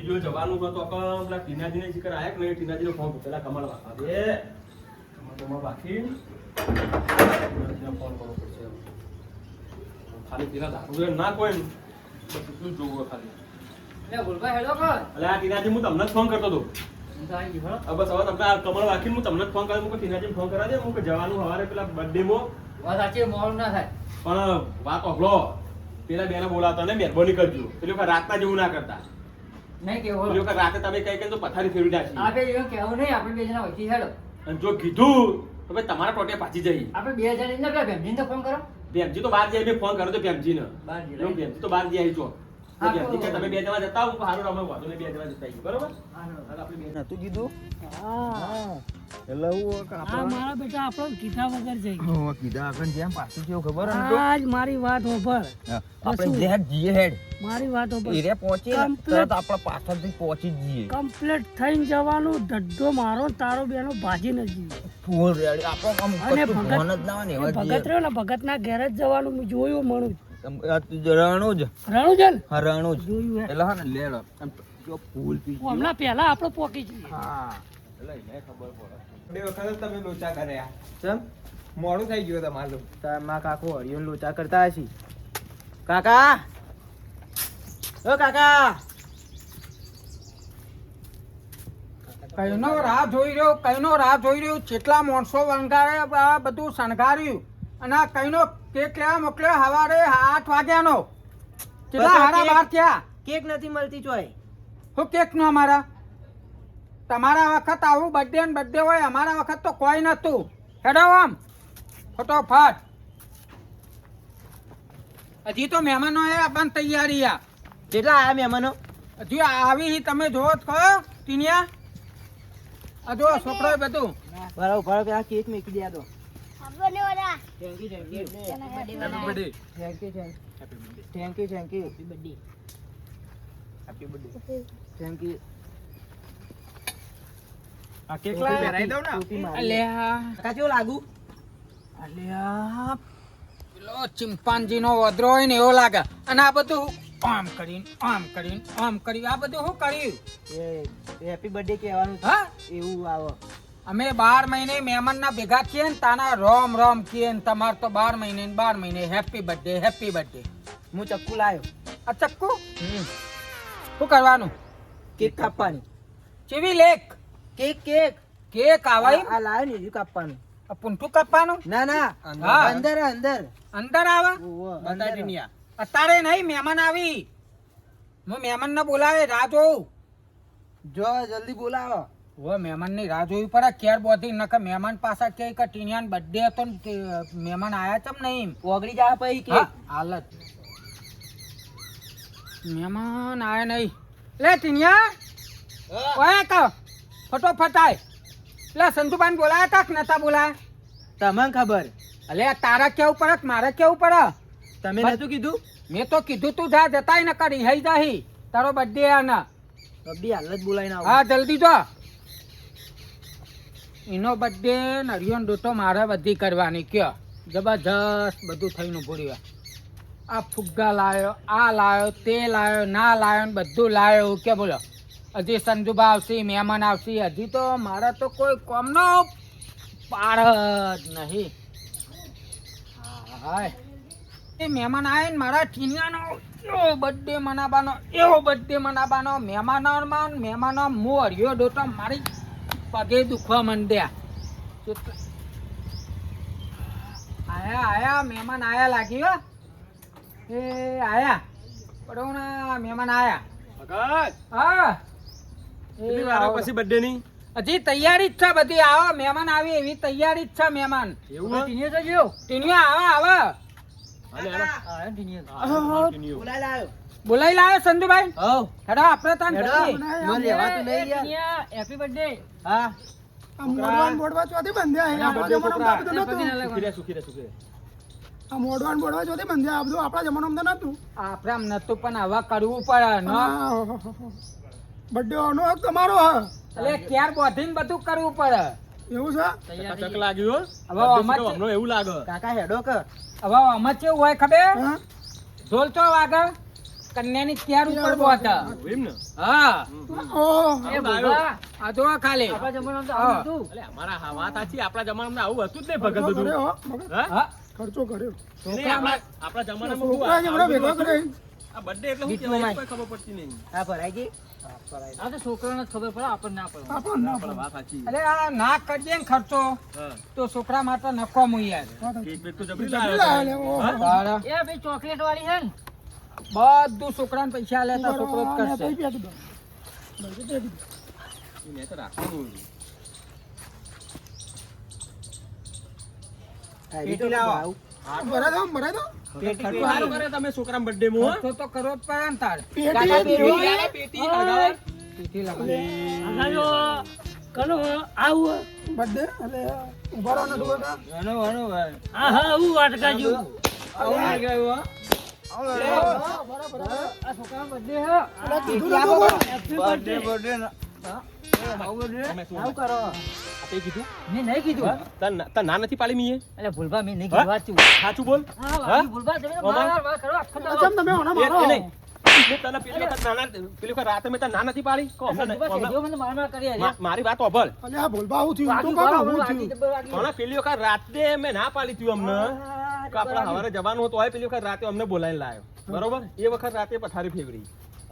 બીજો જવાનું હતો તો પેલા ટીનાજીને શિખર આયા કે નહીં ટીનાજીનો ફોન પેલા કમળ વાખા દે કમળ બાકી ફોન કરવો પડશે ખાલી પેલા દારૂ ના કોઈ પછી શું જોવું ખાલી આ ટીનાજી હું તમને જ ફોન કરતો હતો બસ હવે તમને આ કમળ વાખીને હું તમને જ ફોન કર્યો હું ટીનાજી ફોન કરા દે હું જવાનું સવારે પેલા બર્થડે માં પણ વાત ઓગળો પેલા બેને બોલાવતા ને મહેરબાની કરજો પેલી વખત રાતના જેવું ના કરતા પેલી વખત રાતે તમે કઈ કઈ તો પથારી ફેરવી નાખી અને જો કીધું તો ભાઈ તમારા ટોટે પાછી જઈ ભેમજી તો બહાર જઈ ફોન કર્યો તો ભેમજી ને ભેમજી તો બહાર જઈ આવી છો ભેમજી કે તમે બે જણા જતા હું સારું રમે વાંધો ને બે જણા જતા બરોબર આપણે બે નતું કીધું મારા બેટા આપણો કીધા વગર જઈ કીધા આગળ જેમ પાછું કેવું ખબર આજ મારી વાત હોભળ આપણે હેડ જીએ હેડ મારી વાત હોભળ એરે પહોંચી તરત આપણે પાછળથી પહોંચી જઈએ કમ્પ્લીટ થઈને જવાનું ધડ્ડો મારો તારો બેનો ભાજી ન જઈએ ફૂલ રેડી આપણો કામ અને ફોન જ ના આવે ને એવા ભગત રહ્યો ને ભગત ના ઘેર જ જવાનું મેં જોયું મળું રણુજ હા રણુજ જોયું એટલે હા ને લે લો જો ફૂલ પી હમણાં પહેલા આપણે પોકી જઈએ હા એટલે ખબર પડે બે વખત તમે લોચા કર્યા ચમ મોડું થઈ ગયું તમારું તારા કાકો હરિયો લોચા કરતા હશી કાકા ઓ કાકા કઈનો રાહ જોઈ રહ્યો કેટલા માણસો વંગારે આ બધું શણગાર્યું અને આ કઈનો કેક લેવા મોકલ્યો સવારે 8 વાગ્યાનો કેટલા હારા બાર થયા કેક નથી મળતી ચોય હું કેક નો અમારા તમારા વખત આવું બર્થડે ને બર્થડે હોય અમારા વખત તો કોઈ નતું હેડો આમ ફટોફટ હજી તો મહેમાનો એ આપવાની તૈયારી આ કેટલા આયા મહેમાનો હજી આવી તમે જોવો છો ટીનિયા આ જો છોકરો બધું બરાબર પેલા કેક મૂકી દે દો થેન્ક યુ આ કેક પહેરાઈ દઉં ને અલ્યા કાચો લાગુ અલ્યા પેલો ચિમ્પાન્જી નો વદરો હોય ને એવો લાગે અને આ બધું આમ કરીને આ બધું શું કર્યું હેપી બર્થડે કહેવાનું હા એવું આવે અમે 12 મહિને મહેમાન ના ભેગા છીએ ને તાના રોમ રોમ કીએ ને તમાર તો 12 મહિને ને 12 મહિને હેપી બર્થડે હું ચક્કુ લાયો આ ચક્કુ શું કરવાનું કેક કાપવાની ચીવી લેક કેક આવાય આ લાયો ને કાપવાનું આ પૂંઠું કાપવાનું ના હા. અંદર આવે અંદર અત્યારે નહીં મહેમાન આવી હું મહેમાન ને બોલાવે રાહ જોઉં જો જલ્દી બોલાવો ઓ મહેમાન ની રાહ જોવી પડે ક્યાર બોધી નકર મહેમાન પાછા કે ટીનિયાન બર્થડે હતો ને મહેમાન આયા ચમ નહીં ઓગળી જા પછી કે હાલત મહેમાન આયા નહીં લે ટીનિયા ઓય ક ફટોફટ આય લે સંતુબાન બોલાયા તા કે નતા બોલાયા તમને ખબર અલે તારા કેવું પડે કે મારે કેવું પડે તમે નતું કીધું મેં તો કીધું તું જા જતાય ન કરી હઈ જાહી તારો બર્થડે આના બબ્બી હાલ જ બોલાઈને આવો હા જલ્દી જો એનો બર્થડે નરિયો ડોટો મારે બધી કરવાની કયો જબરજસ્ત બધું થઈને ભૂડ્યા આ ફુગ્ગા લાયો આ લાયો તે લાયો ના લાયો ને બધું લાયો કે બોલો હજી સંજુબા આવશે મહેમાન આવશે હજી તો મારા તો કોઈ કોમનો પાડ જ નહીં હાય એ મહેમાન આવે ને મારા ટીનિયાનો એવો બર્થડે મનાવવાનો મહેમાનો મો હરિયો ડોટો મારી પગે દુખવા માંડ્યા આયા મહેમાન આયા લાગી હો એ આયા પડોના મહેમાન આયા હા પછી બર્થડે ની હજી તૈયારી જ છે બધી આવો મહેમાન આવી એવી તૈયારી જ છે મહેમાન એવું ટીનિયા આવે બોલાઈ લાવ્યો સંજુભાઈ હેડો આપણે તાન હેપી બર્થડે હા મોડવા ચોથી બંધ્યા મોડવા ચોથી બંધ્યા બધું આપણા જમાનામાં નતું આપણે આમ નતું પણ હવે કરવું પડે બર્થડે નો હક તમારો હ એટલે ક્યાર બોધીને બધું કરવું પડે એવું છે ચક લાગ્યું હવે હમણાં એવું લાગે કાકા હેડો કર હવે આમાં કેવું હોય ખબર ઢોલ તો વાગે કન્યાની ત્યાર ઉપર હતા. એમ ને હા ઓહ, એ બાબા, આ જો આ ખાલી આપણા જમાનામાં તો હા. આવું હતું. અલે અમારા હા વાત સાચી આપણા જમાનામાં આવું હતું જ નહીં ભગત ખર્ચો બધું કર્યો, હો, મગજ. હા હા ખર્ચો કર્યો. નહીં, આપણા જમાનામાં શું છોકરા જેવડા ભેગા કરે. આ બર્થડે એટલે શું કહેવાય એ કોઈ ખબર પડતી નહીં આ ભરાઈ ગઈ આ તો છોકરાને જ ખબર પડે, આપણને ના પડે. પણ વાત સાચી અરે આ ના કરીએ ને ખર્ચો હા તો છોકરા માટે નકામું યાર. કેક બેક તો જબરી જબરી લાવ્યો લાવ્યો લે, ઓહો. હા? તારા એ ભાઈ ચોકલેટ વાળી છે ને, બધું છોકરાને પૈસા લેતા છોકરો જ મેં કરશે. તઈ પેકી દો. મેં તઈ પેકી દો. મેં તો રાખવાનું પેટી લાવો ભરાઈ દો, ભરાઈ દો. પેટી સારું કરે તમે છોકરા બર્થડે માં હો? ખર્ચો તો કરવો જ પડે ને તાર. પેટી કાકા, પેટી. પેટી લગાવો. પેટી લાવો. આનાજો કનો આવું બર્થડે એટલે ઉભા રહો ને ડોકા. હા હા આવું વાટકા જેવું. આ છોકરાનો બર્થડે છે. અલા, કીધું નતું કોઈ? Happy birthday. તમે શું આવું કરો. તે કીધું મેં નહીં કીધું. તને ના નથી પાડી મીએ અલા ભૂલભા મેં નહીં હા? કીધું વાંચ્યું. સાચું બોલ હા હા? વાંચ્યું ભૂલભા તમે ઓમાં? માર કરો આખો દાડો. અચમ તમે ઓના મારો. એ નહીં. મેં તને પેલી વખત પેલી વખત રાતે મેં તને ના નથી પાડી કહો અમને ભૂલભા કહેજો મને માર માર કરી આલ્યા. મારી વાત ઓભળ અલે આ ભૂલભા આવું થયું તો કાકા આવું થયું. કોના પેલી વખત રાતે મેં ના પાડી તું અમને કે આપણા હવારે જવાનું હતું હોય પેલી વખત રાતે અમને બોલાવીને લાવ્યો બરોબર એ વખત રાતે પથારી ફેવડી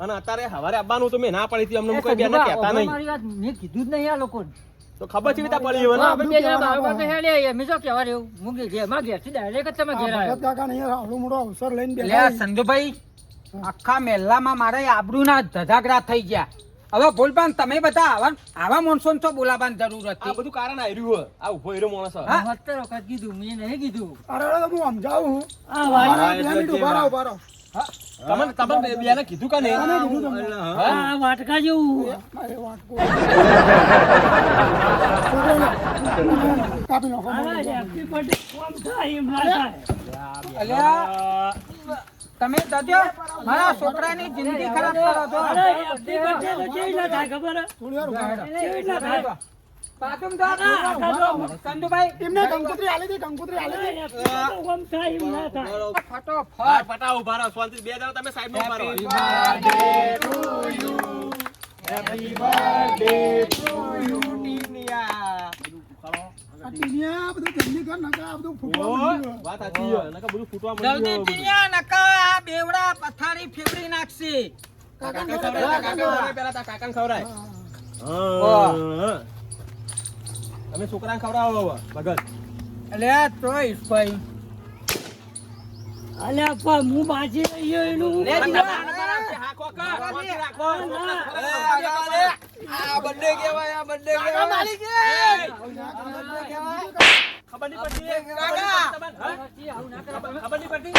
અને અત્યારે હવારે આવવાનું તો મેં ના પાડી હતી અમને હું કઈ બેને કહેતા નહીં મારી વાત મેં કીધું જ નહીં આ લોકોને. તો ખબર છે કે પડી હવે ને? આપણે બે જણા બારોબાર તો હેડ્યા આયા. મેં શું કહેવા રહ્યું? હું ઘેરમાં ઘેરથી direct જ તમે ઘેર આવ્યા. કાકા ને આવડો મોટો અવસર લઈને લે સંજુભાઈ, આખા મહેલામાં મારે આબરૂના ધજાગરા થઈ ગયા. હવે બોલબાન તમે બધા આવા માણસોને તો બોલાવવાની જરૂર આ હતી. બધું કારણ આવ્યું હોય આ ઉભો એરો માણસ હોય. હા? 70 વખત કીધું મેં નહીં કીધું. અરે હું સમજાવું હું આ વાત બે મિનિટ ઉભા રહો, ઉભા રહો. તમને બેને કીધું કે નહીં આને કીધું તમને. આ વાટકા જેવું. અરે વાટકો. કાપી નાખો. આ happy birthday કોમ થાય એમ ના થાય. અલ્યા, તમે જજો મારા છોકરાની જિંદગી ખરાબ કરો છો. અરે happy birthday તો કેવી ના થાય ખબર હે? થોડી વાર ઉભા રહો. કેવી ના થાય? પાછું તો સંજુભાઈ એમને કંકોત્રી આલી હતી, કંકોત્રી આલી હતી. happy birthday કોમ થાય એમ ના થાય. ફટોફટ પટાવ ઉભા રહો શાંતિ બે જણા તમે સાઈડ માં ઉભા રહો આ ટીનિયા બધું જલ્દી કર, નકર આ બધું ફૂટવા માંડ્યું. વાત સાચી છે નકર બધું ફૂટવા જલ્દી માંડ્યું ટીનિયા નકા બેવડા પથારી ફેવડી નાખશે. કાકાને ખવડાય, પેલા તારા કાકાને ખવડાય. વાહ. હા. તમે છોકરાને ખવડાવો હવે, ભગત અલ્યા તોય ભાઈ અલ્યા પણ હું બાજી રહી ગયો એનું. લે રાખો, દીવા. રાખો, શાંતિ રાખો. ખબર નહીં પડતી? પછી આવું ના કરો. ખબર નહીં પડતી?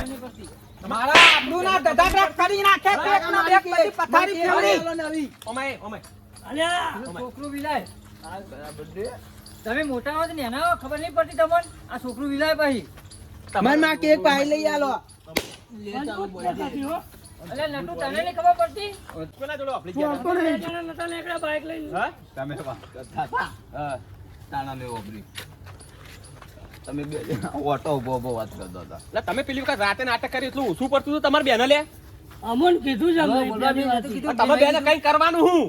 નહીં પડતી. મારા આબરૂના ધજાગરા કરી નાખે પેટના બેગ બધી પથારી ફેવડી. Oh my, oh my. અલ્યા છોકરું વિલાય. તમે મોટા હો તો નેના હો, ખબર નહીં પડતી તમને. આ છોકરું વિલાય પછી. મનમાં કેક પાઈ લઈ આલો. અલ્યા નટુ તને નહીં ખબર પડતી? કોના જોડે આપણી તું આવતો નહીં. બે જણા નતા નીકળ્યા બાઈક લઈને. હા? તમે બે જણા ઓટો ઉભો ઉભો વાત કરતા હતા. એટલે તમે પેલી વખત રાતે નાટક કરી એટલું ઓછું પડતું હતું તમારે બેને લે અમોન કીધું છે અમને. તમે બેને કઈ કરવાનું હું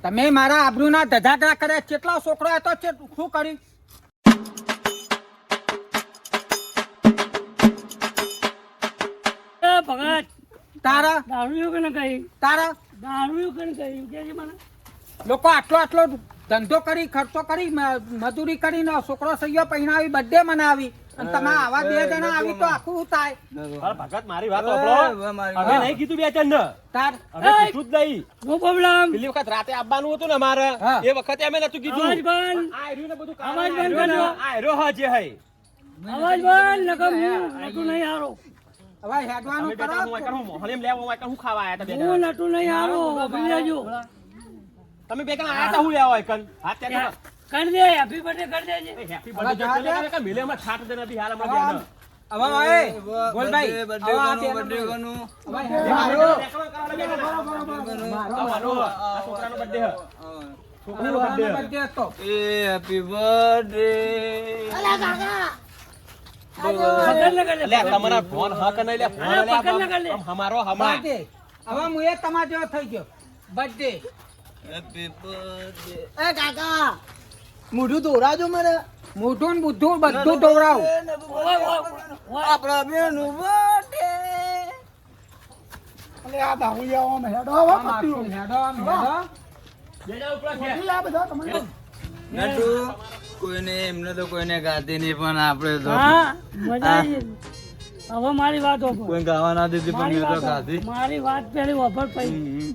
તમે મારા આબરૂના ધજાગરા કરે કેટલા છોકરો હતો શું કર્યું? એ ભગત તારા દારૂ કને કહી તારા દારૂ કને કહી કે છે મને લોકો આટલો ધંધો કરી ખર્ચો કરી મજૂરી કરીને છોકરો સૈયો પહેરાવી બર્થડે મનાવી અને તમે આવા બે જણા આવી તો આખું શું થાય? અરે ભગત મારી વાત સાંભળો અમે નહીં કીધું બે જણ તાર અમે કીધું જ નહીં નો પ્રોબ્લેમ. પેલી વખત રાતે આવવાનું હતું ને અમારે હા. એ વખતે અમે નતું કીધું અવાજ બંધ. આ રહ્યું ને બધું અવાજ બંધ આ કરજો. રહ્યો હા જે હે અવાજ બંધ. નકર હું નટુ નહીં હારો. હવે હેડવાનું અમે બેટા હું કરો. હું મોહલેમ લેવા હું હું ખાવા આયા હતા બે હું જણા નટુ નહીં હારો. ભૂલી જાજો. તમે બે જણા આયા હતા હું લેવા એકન હાથ ત્યાં કરી દે હેપી બર્થડે કરી દેજે. હેપી બર્થડે કે મિલે માં છાટ દે નથી હાલ અમારે બેન હવે ઓય, બોલભાઈ, હવે આ પેલું- છોકરાનો બર્થડે હે છોકરાનો બર્થડે birthday હતો. એ હેપી બર્થડે પકડ ને કરે. અલ્યા તમારા ફોન હક નહીં લે ફોન અરે, લે પકડ ને કરે. હમારો હમા birthday. હવે હું એ તમારો જેવો થઈ ગયો બર્થડે એ કાકા મોઢું દોરાજો મને મોઢું ને બુદ્ધું બધું દોરાવું ઓય, ઓય, ઓય. આપણા બેનું બર્થડે અલે આ દારૂડિયા આમ હેડો આવો આમ આખું હેડો આમ હેડો બેડા ઉપલા છે આ બધા તમને નટુ કોઈને એમને તો કોઈને ગાતી નહીં પણ આપણે તો હા મજા આવી હવે મારી વાત ઓફર કોઈ ગાવા ના દીધી પણ મેં તો ગાધી મારી વાત પેલી ઓફર પડી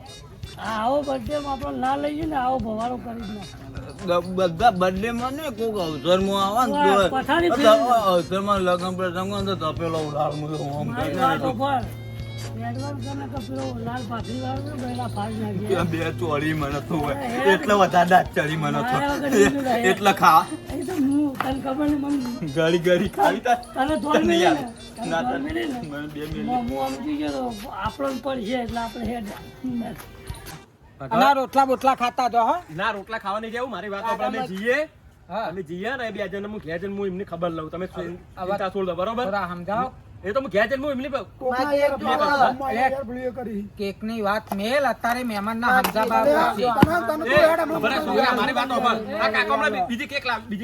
આવો બર્થડે માં આપણો ના લઈએ ને આવો ભવારો કરી જ નાખો. બધા બર્થડે માં ને કોક અવસર માં આવા ને વાહ, તો પથારી ફેરવી. અવસર માં લગ્ન પ્રસંગ હોય ને તો તપેલો ઉડાડું હું આમ મારી કરીને વાત તો ઓફર એડવાન્સ કરીને તો પેલો લાલ પાથરી વાળો ને પહેલા ફાડી નાખીએ. બે ચોરી મને તો હોય એટલે વધારે દાંત ચડી મને તો એટલે ખા એ તો હું તને ખબર ને મને ગળી ગળી ખાવી તા તને થોડી નહીં મિલી યાર. ને તને ના, થોડી મિલી ને મને બે મિનિટ હું સમજી ગયો તો આપણો પડશે એટલે આપણે હેડ અને આ રોટલા બોટલા ખાતા જો હો ના રોટલા ખાવા નહીં જાવ મારી વાત આપણે અમે જઈએ હા અમે જઈએ ને બે જણ હું ઘેર જઈને હું એમની ખબર લઉં તમે ચિંતા છોડ દો બરોબર થોડા સમજાવો એ તો હું ઘેર જઈને હું એમની કોકના યાર ભૂવા, યાર ભૂલીએ કરી. કેક ની વાત મેલ અત્યારે મહેમાન ના સમજાવવા તને પડશે. તો હેડ અમે ખબર હે, છોકરા, મારી વાત સાંભળ. આ કાકા હમણાં બીજી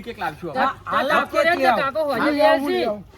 કેક લાવશું હવે. આ લાવ કેક લઈ આવો.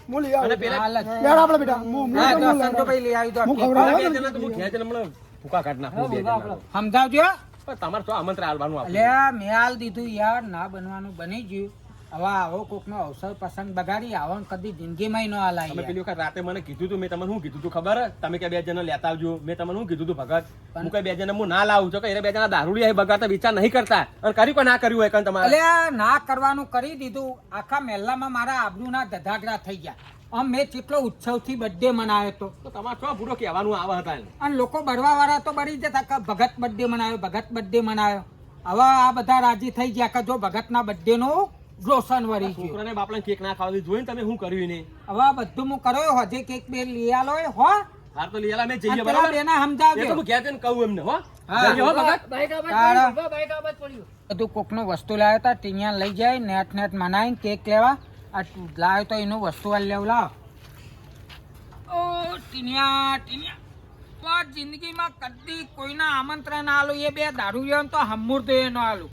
હું લઈ આવું. અને પેલા હાલ જ. યાર આપણે બેટા હું હા, હું દર્શન તો ભાઈ લઈ આવી દો હું કેક. ખવડાવું. બે જણા તો હું ઘેર જઈને હમણાં ભૂકા કાઢ નાખું બે જણા. સમજાવજો પણ તમારે તો આમંત્રણ આલવાનું આપણે. અલ્યા મેં હાલ દીધું યાર ના બનવાનું બની ગયું હવે આવો કોક નો અવસર પસંદ બગાડી આવો ને કદી જિંદગીમાં નો હાલાય તમે યાર. પેલી વખત રાતે મને કીધું તું મેં તમને શું કીધું તું ખબર હે? તમે કે બે જણા લેતા આવજો મેં તમને શું કીધું તું ભગત હું કઈ બે જણા હું ના લાવું છું કે એ બે જણા દારૂડિયા બગાડતા વિચાર નહીં કરતા અને કર્યું કે ના કર્યું હોય કારણ તમારે અલ્યા ના કરવાનું કરી દીધું આખા મહેલામાં મારા આબરૂના ધધાગરા થઈ ગયા આમ મેં કેટલો ઉત્સવથી બર્થડે મનાવ્યો હતો તો તમારે શું પૂરો કહેવાનું આવા હતા એને? અને લોકો બળવા વાળા તો બળી જતા કે ભગત બર્થડે મનાવ્યો ભગત બર્થડે મનાવ્યો હવે આ બધા રાજી થઈ ગયા કે જો ભગતના બર્થડે નું રોશન વળી ગયું છોકરાને બાપડાને કેક ના ખાવા દીધું. જોઈને તમે શું કર્યું એને હવે આ બધું હું કર્યો હજે કેક બે લઈ આલો હો હાર તો લઈ આલા મેં જઈએ અને પેલા બરાબર બેના એ તો સમજાવજો હું ઘેર જઈને કહું એમને હો હા. જઈએ હો ભગત તારા બધું કોકનું વસ્તુ લાવ્યો તા ટીનિયા લઈ જાય નેટ નેટ મનાઈને કેક લેવા આ લાવ્યો તો એનું વસ્તુ આ લેવ લાવ ઓ ટીનિયા ટીનિયા તો આ જિંદગીમાં કદી કોઈના આમંત્રણ ના આલું એ બે દારૂ તો હમૂર તો એનો આલું